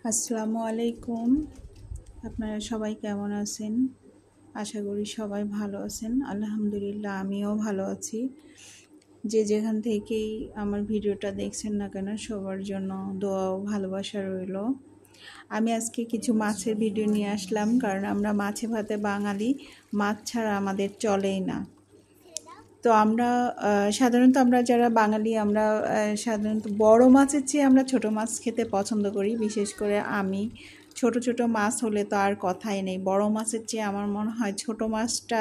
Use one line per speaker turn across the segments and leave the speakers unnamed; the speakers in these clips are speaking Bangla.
আসসালামু আলাইকুম। আপনারা সবাই কেমন আছেন? আশা করি সবাই ভালো আছেন। আলহামদুলিল্লাহ আমিও ভালো আছি। যে যেখান থেকেই আমার ভিডিওটা দেখছেন না কেন সবার জন্য দোয়া ও ভালোবাসা রইল। আমি আজকে কিছু মাছের ভিডিও নিয়ে আসলাম, কারণ আমরা মাছে ভাতে বাঙালি, মাছ ছাড়া আমাদের চলেই না। তো আমরা সাধারণত আমরা যারা বাঙালি আমরা সাধারণত বড় মাছের চেয়ে আমরা ছোট মাছ খেতে পছন্দ করি। বিশেষ করে আমি ছোট ছোট মাছ হলে তো আর কথাই নেই। বড় মাছের চেয়ে আমার মনে হয় ছোট মাছটা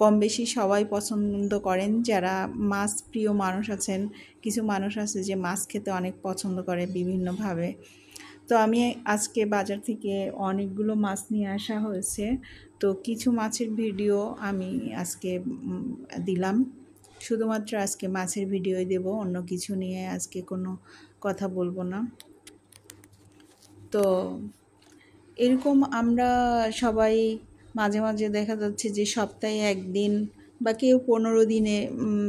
কম বেশি সবাই পছন্দ করেন। যারা মাছ প্রিয় মানুষ আছেন, কিছু মানুষ আছে যে মাছ খেতে অনেক পছন্দ করে বিভিন্নভাবে। তো আমি আজকে বাজার থেকে অনেকগুলো মাছ নিয়ে আসা হয়েছে। তো কিছু মাছের ভিডিও আমি আজকে দিলাম। শুধুমাত্র আজকে মাছের ভিডিওই দেব, অন্য কিছু নিয়ে আজকে কোনো কথা বলবো না। তো এরকম আমরা সবাই মাঝে মাঝে দেখা যাচ্ছে যে সপ্তাহে একদিন বা কেউ 15 দিনে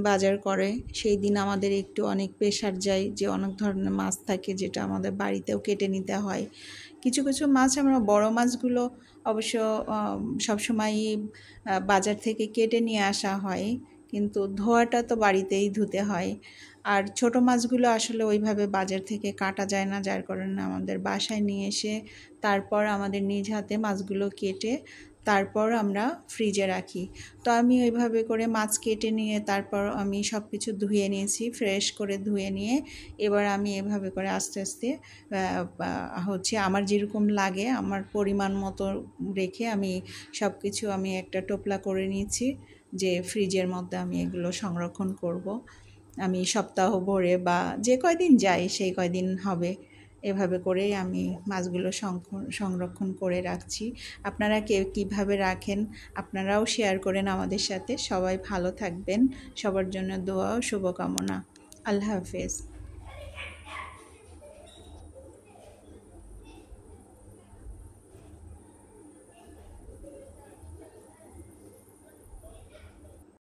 বাজার করে। সেই দিন আমাদের একটু অনেক প্রেশার যায়, যে অনেক ধরনের মাছ থাকে যেটা আমাদের বাড়িতেও কেটে নিতে হয়। কিছু কিছু মাছ আমরা বড় মাছগুলো অবশ্য সবসময়ই বাজার থেকে কেটে নিয়ে আসা হয়, কিন্তু ধোয়াটা তো বাড়িতেই ধুতে হয়। আর ছোট মাছগুলো আসলে ওইভাবে বাজার থেকে কাটা যায় না, যার কারণে আমাদের বাসায় নিয়ে এসে তারপর আমাদের নিজ হাতে মাছগুলো কেটে তারপর আমরা ফ্রিজে রাখি। তো আমি ওইভাবে করে মাছ কেটে নিয়ে তারপর আমি সব কিছু ধুয়ে নিয়েছি, ফ্রেশ করে ধুয়ে নিয়ে এবার আমি এভাবে করে আস্তে আস্তে আমার যেরকম লাগে আমার পরিমাণ মতো রেখে আমি সব কিছু আমি একটা টোপলা করে নিয়েছি, যে ফ্রিজের মধ্যে আমি এগুলো সংরক্ষণ করব। আমি সপ্তাহ ভরে বা যে কয়দিন যাই সেই কয়দিন হবে, এভাবে করেই আমি মাছগুলো সংরক্ষণ করে রাখছি। আপনারা কে কীভাবে রাখেন আপনারাও শেয়ার করেন আমাদের সাথে। সবাই ভালো থাকবেন, সবার জন্য দোয়া ও শুভকামনা। আল্লাহ হাফেজ।